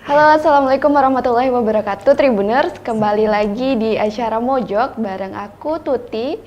Halo, Assalamualaikum warahmatullahi wabarakatuh, Tribuners. Kembali lagi di acara Mojok bareng aku, Tuti.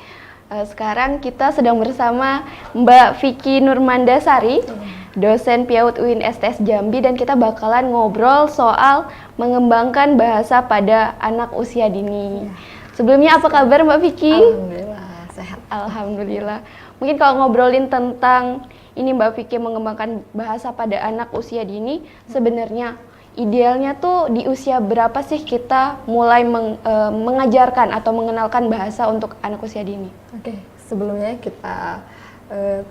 Sekarang kita sedang bersama Mbak Vicky Nurmandasari, dosen PIAUD UIN STS Jambi, dan kita bakalan ngobrol soal mengembangkan bahasa pada anak usia dini. Sebelumnya apa kabar Mbak Vicky? Alhamdulillah, sehat. Alhamdulillah. Mungkin kalau ngobrolin tentang ini Mbak Vicky mengembangkan bahasa pada anak usia dini, sebenarnya idealnya tuh di usia berapa sih kita mulai mengajarkan atau mengenalkan bahasa untuk anak usia dini? Oke, sebelumnya kita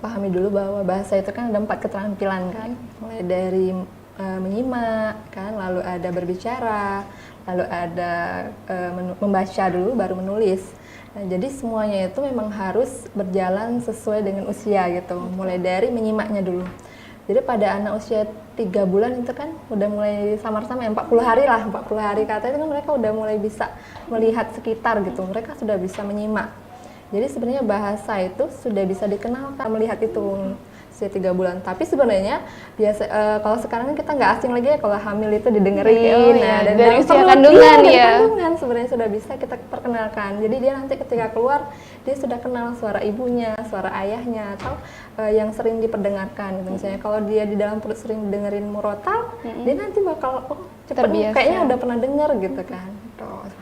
pahami dulu bahwa bahasa itu kan ada 4 keterampilan kan, mulai dari menyimak kan, lalu ada berbicara, lalu ada membaca dulu, baru menulis. Nah, jadi semuanya itu memang harus berjalan sesuai dengan usia gitu, mulai dari menyimaknya dulu. Jadi pada anak usia 3 bulan itu kan udah mulai samar-samar ya, 40 hari lah, 40 hari kata itu kan mereka udah mulai bisa melihat sekitar gitu, mereka sudah bisa menyimak. Jadi sebenarnya bahasa itu sudah bisa dikenalkan melihat itu usia 3 bulan. Tapi sebenarnya biasa kalau sekarang kita nggak asing lagi ya kalau hamil itu didengerin. Nah, dan dari usia perut, kandungan dari ya. kandungan sebenarnya sudah bisa kita perkenalkan. Jadi dia nanti ketika keluar dia sudah kenal suara ibunya, suara ayahnya, atau yang sering diperdengarkan. Gitu. Misalnya kalau dia di dalam perut sering dengerin murotal, dia nanti bakal cepet kayaknya udah pernah denger gitu kan.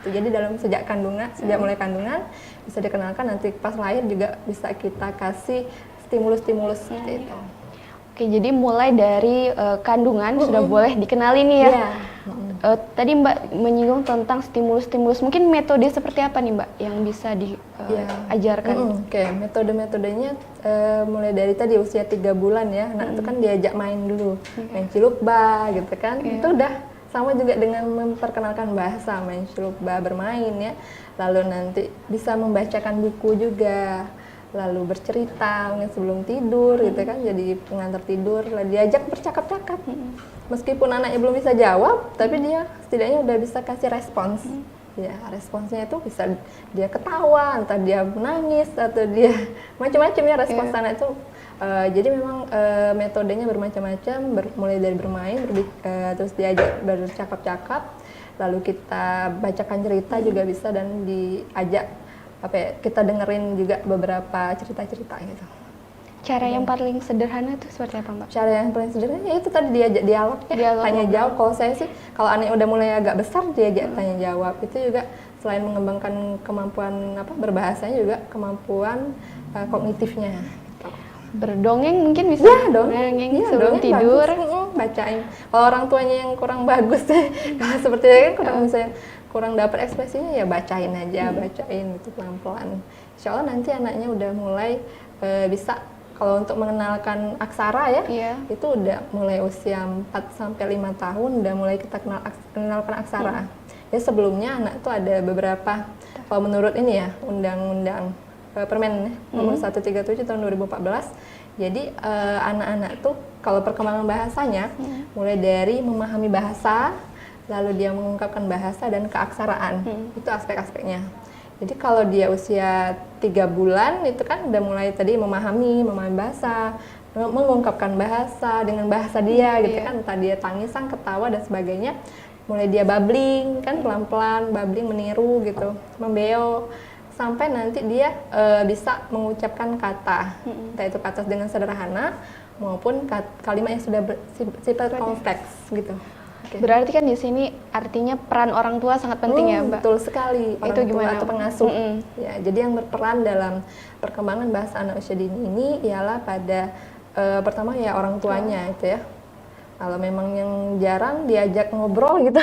Jadi dalam sejak kandungan, sejak mulai kandungan bisa dikenalkan, nanti pas lahir juga bisa kita kasih stimulus-stimulus seperti itu. Oke, jadi mulai dari kandungan sudah boleh dikenali nih ya. Tadi Mbak menyinggung tentang stimulus-stimulus, mungkin metode seperti apa nih Mbak yang bisa diajarkan? Oke, metode-metodenya mulai dari tadi usia 3 bulan ya, anak itu kan diajak main dulu, main cilukba gitu kan, itu udah sama juga dengan memperkenalkan bahasa, main cilukba, bermain ya, lalu nanti bisa membacakan buku juga, lalu bercerita sebelum tidur gitu kan, jadi pengantar tidur, lalu diajak bercakap-cakap. Meskipun anaknya belum bisa jawab, tapi dia setidaknya udah bisa kasih respons. Ya, responsnya itu bisa dia ketawa, entah dia menangis atau dia macam-macam ya respons anak itu. Jadi memang metodenya bermacam-macam, mulai dari bermain, terus diajak bercakap-cakap, lalu kita bacakan cerita juga bisa, dan diajak kita dengerin juga beberapa cerita-cerita gitu. Cara yang paling sederhana itu seperti apa Mbak? Cara yang paling sederhana ya itu tadi diajak dialog ya, tanya jawab. Kalau saya sih, kalau anak udah mulai agak besar diajak tanya jawab, itu juga selain mengembangkan kemampuan berbahasanya juga kemampuan kognitifnya. Berdongeng mungkin bisa? Ya, dongeng sebelum tidur. Bacain. Kalau orang tuanya yang kurang bagus seperti itu kan kurang misalnya kurang dapat ekspresinya, ya bacain aja, bacain itu pelan-pelan. Insya Allah nanti anaknya udah mulai bisa. Kalau untuk mengenalkan aksara ya, itu udah mulai usia 4-5 tahun udah mulai kita kenalkan aksara. Ya sebelumnya anak itu ada beberapa, kalau menurut ini ya, undang-undang Permen nomor 137 tahun 2014. Jadi anak-anak tuh kalau perkembangan bahasanya mulai dari memahami bahasa, lalu dia mengungkapkan bahasa dan keaksaraan. Itu aspek-aspeknya. Jadi kalau dia usia 3 bulan itu kan udah mulai tadi memahami bahasa, mengungkapkan bahasa dengan bahasa dia gitu kan, entah dia tangisan, ketawa dan sebagainya. Mulai dia babbling kan, pelan-pelan babbling, meniru gitu, membeo, sampai nanti dia bisa mengucapkan kata, entah itu kata dengan sederhana maupun kalimat yang sudah bersifat kompleks gitu. Berarti kan di sini artinya peran orang tua sangat penting ya Mbak? Betul sekali, orang itu gimana? tua atau pengasuh. Ya, jadi yang berperan dalam perkembangan bahasa anak usia dini ini ialah pada pertama ya orang tuanya itu ya. Kalau memang yang jarang diajak ngobrol gitu.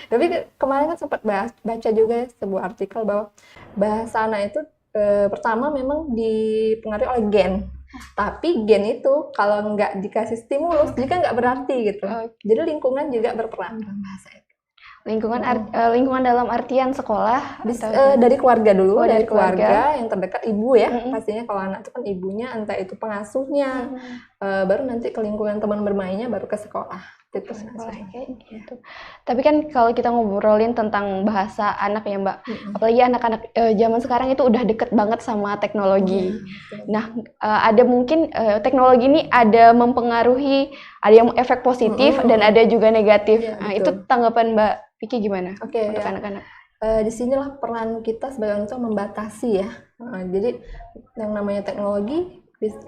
Tapi kemarin kan sempat baca juga ya, sebuah artikel bahwa bahasa anak itu pertama memang dipengaruhi oleh gen. Tapi gen itu kalau nggak dikasih stimulus juga nggak berarti gitu. Jadi lingkungan juga berperan dalam bahasa itu. Lingkungan dalam artian sekolah? Dari keluarga dulu, dari keluarga yang terdekat, ibu ya. Pastinya kalau anak itu kan ibunya, entah itu pengasuhnya, baru nanti ke lingkungan teman bermainnya, baru ke sekolah. sekolah kayak gitu. Tapi kan kalau kita ngobrolin tentang bahasa anak ya Mbak, apalagi anak-anak zaman sekarang itu udah deket banget sama teknologi. Nah, ada mungkin teknologi ini ada mempengaruhi, ada yang efek positif dan ada juga negatif. Nah, itu tanggapan Mbak Vicky gimana untuk anak-anak? Di sinilah peran kita sebagai orang tua membatasi ya. Jadi yang namanya teknologi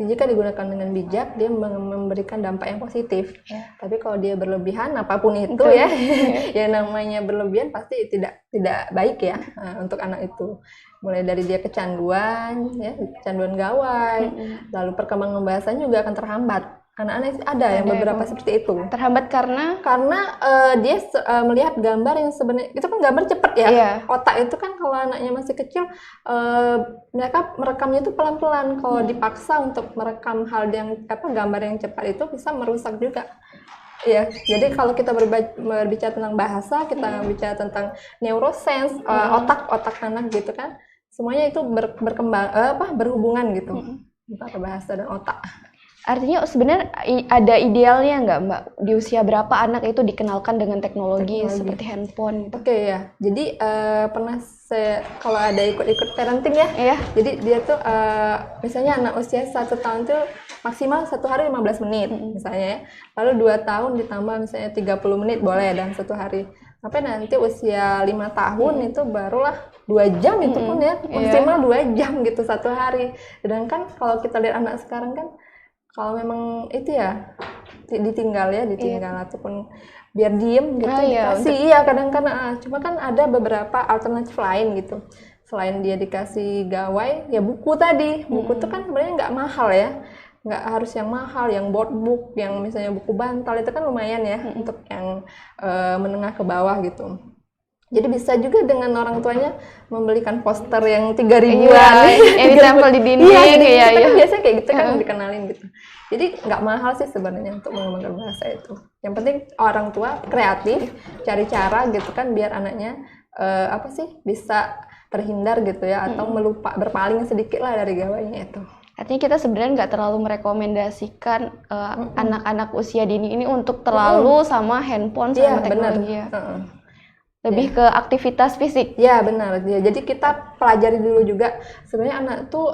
jika digunakan dengan bijak, dia memberikan dampak yang positif. Tapi kalau dia berlebihan, apapun itu ya, yang namanya berlebihan pasti tidak baik ya untuk anak itu. Mulai dari dia kecanduan, ya, kecanduan gawai, lalu perkembangan bahasanya juga akan terhambat. Anak-anak ada yang beberapa seperti itu. Terhambat karena dia melihat gambar yang sebenarnya itu kan gambar cepat ya. Otak itu kan kalau anaknya masih kecil mereka merekamnya itu pelan-pelan. Kalau dipaksa untuk merekam hal yang gambar yang cepat itu bisa merusak juga. Ya, jadi kalau kita berbicara tentang bahasa, kita bicara tentang neuroscience, otak anak gitu kan. Semuanya itu berhubungan gitu. Antara bahasa dan otak. Artinya sebenarnya ada idealnya nggak Mbak di usia berapa anak itu dikenalkan dengan teknologi. Seperti handphone gitu? Oke ya, jadi pernah kalau ada ikut parenting ya, jadi dia tuh misalnya anak usia 1 tahun tuh maksimal 1 hari 15 menit misalnya ya, lalu 2 tahun ditambah misalnya 30 menit boleh dalam 1 hari, sampai nanti usia 5 tahun itu barulah 2 jam itu pun ya, maksimal 2 jam gitu 1 hari. Sedangkan kalau kita lihat anak sekarang kan, kalau memang itu ya ditinggal ataupun biar diem gitu dikasih kadang-kadang cuma kan ada beberapa alternatif lain gitu selain dia dikasih gawai ya buku tuh kan sebenarnya nggak mahal ya, nggak harus yang mahal, yang board book, yang misalnya buku bantal itu kan lumayan ya untuk yang menengah ke bawah gitu. Jadi bisa juga dengan orang tuanya membelikan poster yang 3.000-an yang ditempel di dinding kan biasanya kayak gitu kan dikenalin gitu. Jadi nggak mahal sih sebenarnya untuk mengembangkan bahasa itu. Yang penting orang tua kreatif, cari cara gitu kan biar anaknya bisa terhindar gitu ya, atau berpaling sedikit lah dari gawainya itu. Artinya kita sebenarnya nggak terlalu merekomendasikan anak-anak usia dini ini untuk terlalu sama handphone sama teknologi ya. Lebih ke aktivitas fisik. Ya benar. Jadi kita pelajari dulu juga sebenarnya anak tuh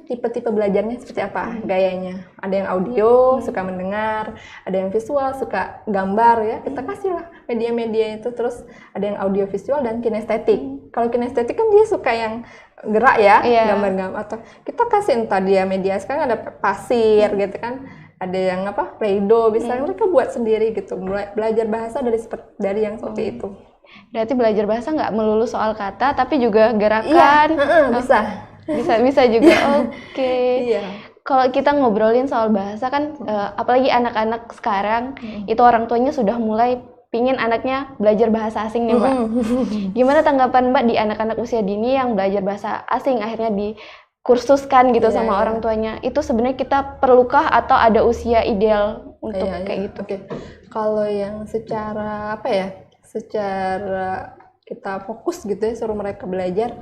tipe-tipe belajarnya seperti apa, gayanya. Ada yang audio, suka mendengar, ada yang visual, suka gambar ya. Kita kasihlah media-media itu, terus ada yang audio visual dan kinestetik. Kalau kinestetik kan dia suka yang gerak ya, gambar-gambar, atau kita kasih entah dia media, sekarang ada pasir gitu kan. Ada yang Play-Doh, bisa mereka buat sendiri gitu, belajar bahasa dari yang seperti itu. Berarti belajar bahasa nggak melulu soal kata, tapi juga gerakan. Bisa juga. Oke. Kalau kita ngobrolin soal bahasa kan, apalagi anak-anak sekarang itu orang tuanya sudah mulai pingin anaknya belajar bahasa asing nih Mbak. Gimana tanggapan Mbak di anak-anak usia dini yang belajar bahasa asing akhirnya kursuskan gitu sama orang tuanya, itu sebenarnya kita perlukah atau ada usia ideal untuk kayak gitu? Kalau yang secara secara kita fokus gitu ya, suruh mereka belajar,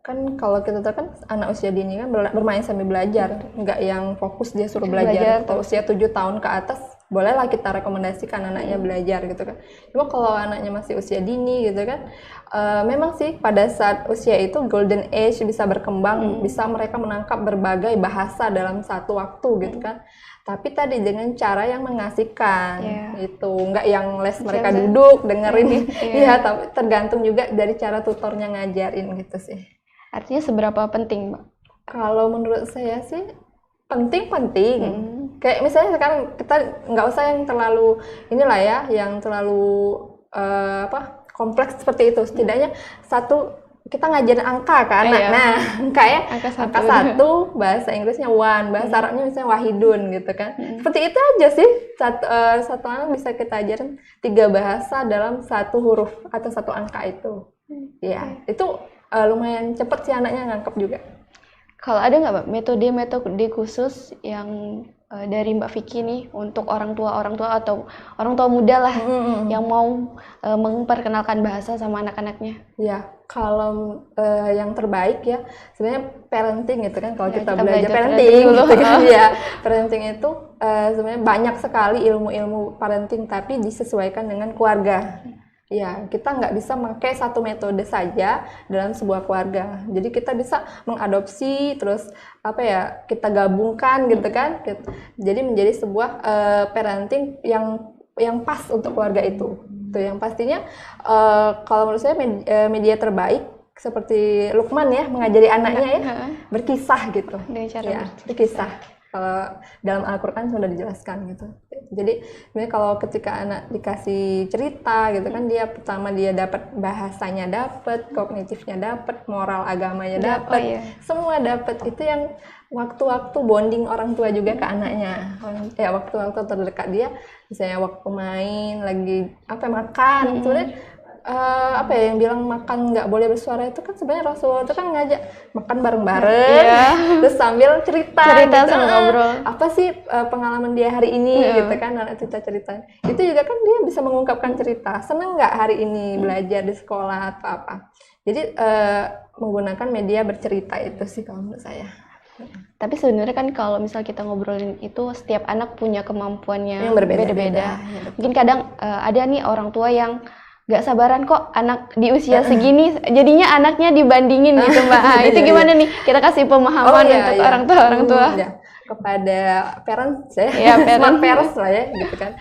kan kalau kita tahu kan anak usia dini kan bermain sambil belajar, nggak yang fokus dia suruh belajar. Kalau usia 7 tahun ke atas, bolehlah kita rekomendasikan anaknya belajar gitu kan. Cuma kalau anaknya masih usia dini gitu kan, memang sih pada saat usia itu golden age, bisa berkembang, bisa mereka menangkap berbagai bahasa dalam satu waktu gitu kan. Tapi tadi dengan cara yang mengasihkan, itu nggak yang les mereka duduk dengerin tapi tergantung juga dari cara tutornya ngajarin gitu sih. Artinya seberapa penting Mbak? Kalau menurut saya sih penting. Kayak misalnya sekarang kita nggak usah yang terlalu yang terlalu kompleks seperti itu. Setidaknya kita ngajarin angka ke anak. Nah, angka 1, bahasa Inggrisnya one, bahasa Arabnya misalnya wahidun gitu kan. Seperti itu aja sih. Satu anak bisa kita ajarin 3 bahasa dalam 1 huruf atau 1 angka itu. Itu lumayan cepat sih anaknya ngangkep juga. Kalau ada nggak Mbak metode khusus yang dari Mbak Vicky nih untuk orang tua atau orang tua muda lah yang mau memperkenalkan bahasa sama anak-anaknya? Ya, Kalau yang terbaik ya sebenarnya parenting gitu kan, kalau Ya, kita kita belajar belajar parenting parenting dulu. gitu kan ya, parenting itu sebenarnya banyak sekali ilmu-ilmu parenting tapi disesuaikan dengan keluarga. Ya, kita nggak bisa pakai satu metode saja dalam sebuah keluarga. Jadi kita bisa mengadopsi, terus apa ya, kita gabungkan gitu kan. Jadi menjadi sebuah parenting yang pas untuk keluarga itu. Itu yang pastinya kalau menurut saya media terbaik seperti Lukman ya, mengajari anaknya ya berkisah gitu. Dengan cara Ya, berkisah. Kalau dalam Al-Quran sudah dijelaskan gitu. Jadi sebenarnya kalau ketika anak dikasih cerita gitu kan, dia pertama dia dapat bahasanya, dapat kognitifnya, dapat moral agamanya, dapat semua dapat. Itu yang waktu-waktu bonding orang tua juga ke anaknya. Ya, waktu-waktu terdekat dia, misalnya waktu main, lagi makan, sebenarnya apa ya, yang bilang makan nggak boleh bersuara itu kan sebenarnya Rasulullah itu kan ngajak makan bareng-bareng, terus sambil cerita gitu. sama ngobrol. Apa sih pengalaman dia hari ini gitu kan, anak cerita itu juga kan dia bisa mengungkapkan cerita, seneng nggak hari ini belajar di sekolah atau apa. Jadi menggunakan media bercerita itu sih kalau menurut saya. Tapi sebenarnya kan kalau misal kita ngobrolin itu, setiap anak punya kemampuannya Yang berbeda-beda. Mungkin kadang ada nih orang tua yang gak sabaran kok anak di usia segini, jadinya anaknya dibandingin gitu Mbak. Itu gimana nih? Kita kasih pemahaman untuk orang tua. Kepada parents ya, Smart parents lah ya gitu kan.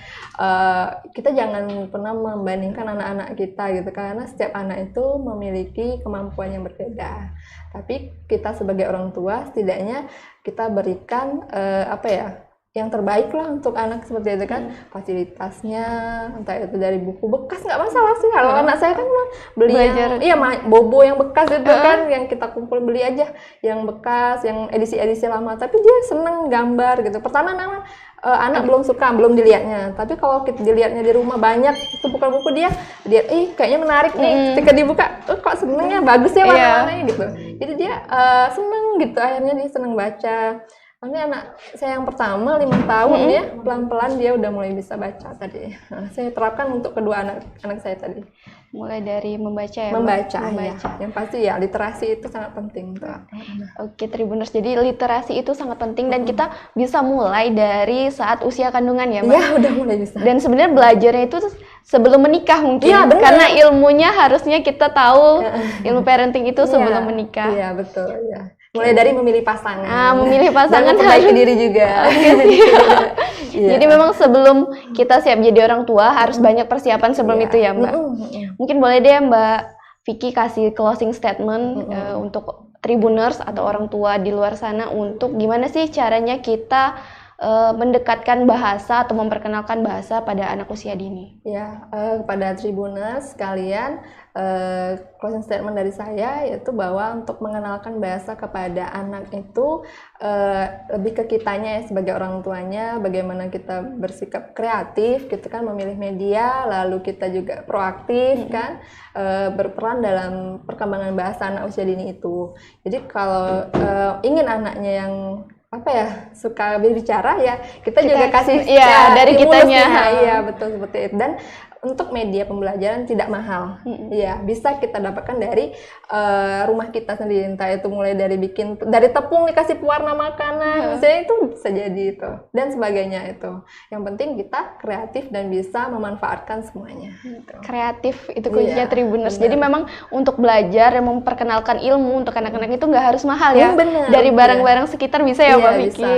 Kita jangan pernah membandingkan anak-anak kita gitu, karena setiap anak itu memiliki kemampuan yang berbeda. Tapi kita sebagai orang tua setidaknya kita berikan yang terbaik lah untuk anak seperti itu kan. Fasilitasnya, entah itu dari buku bekas nggak masalah sih. Kalau anak saya kan beli bobo yang bekas itu kan, yang kita kumpul, beli aja yang bekas, yang edisi-edisi lama. Tapi dia seneng gambar gitu. Pertama anak belum suka, belum dilihatnya. Tapi kalau kita dilihatnya di rumah banyak tumpukan buku, dia kayaknya menarik nih. Ketika dibuka, kok senengnya, bagus ya warna-warnanya gitu. Jadi dia seneng gitu. Akhirnya dia seneng baca. Ini anak saya yang pertama 5 tahun ya, pelan-pelan dia udah mulai bisa baca tadi. Nah, saya terapkan untuk kedua anak saya tadi. Mulai dari membaca ya. Membaca. Ya. Yang pasti ya literasi itu sangat penting. Oke Tribuners, jadi literasi itu sangat penting dan kita bisa mulai dari saat usia kandungan ya Mbak? Ya, udah mulai bisa. Dan sebenarnya belajarnya itu sebelum menikah mungkin, ya, karena ilmunya harusnya kita tahu ilmu parenting itu sebelum menikah. Iya betul ya. Mulai dari memilih pasangan. Memilih pasangan dan memperbaiki diri juga. Jadi memang sebelum kita siap jadi orang tua harus banyak persiapan sebelum itu ya Mbak. Mungkin boleh deh Mbak Vicky kasih closing statement untuk Tribuners atau orang tua di luar sana, untuk gimana sih caranya kita mendekatkan bahasa atau memperkenalkan bahasa pada anak usia dini. Ya, kepada Tribuners sekalian, closing statement dari saya yaitu bahwa untuk mengenalkan bahasa kepada anak itu lebih ke kitanya ya, sebagai orang tuanya, bagaimana kita bersikap kreatif gitu kan, memilih media, lalu kita juga proaktif kan, berperan dalam perkembangan bahasa anak usia dini itu. Jadi kalau ingin anaknya yang suka berbicara ya, kita juga kasih dari kitanya. Iya betul, seperti itu. Dan untuk media pembelajaran tidak mahal, ya bisa kita dapatkan dari rumah kita sendiri, entah itu mulai dari dari tepung dikasih pewarna makanan, misalnya itu bisa jadi itu dan sebagainya itu. Yang penting kita kreatif dan bisa memanfaatkan semuanya. Kreatif itu kuncinya Tribuners. Jadi memang untuk belajar dan memperkenalkan ilmu untuk anak-anak itu nggak harus mahal ya. Dari barang-barang sekitar bisa ya Mbak Vicky.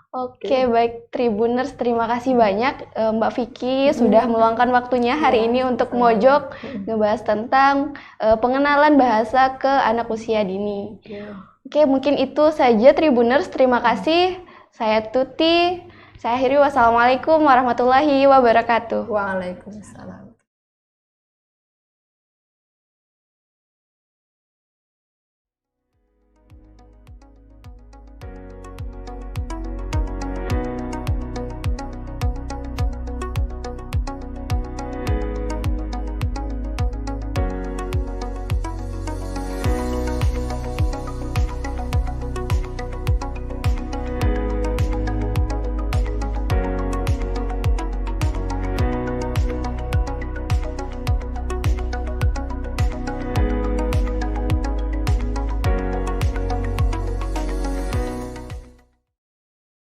Oke, baik Tribuners, terima kasih banyak Mbak Vicky sudah meluangkan waktunya hari ini untuk Mojok ngebahas tentang pengenalan bahasa ke anak usia dini. Oke, mungkin itu saja Tribuners, terima kasih. Saya Tuti, saya akhiri, wassalamualaikum warahmatullahi wabarakatuh. Waalaikumsalam.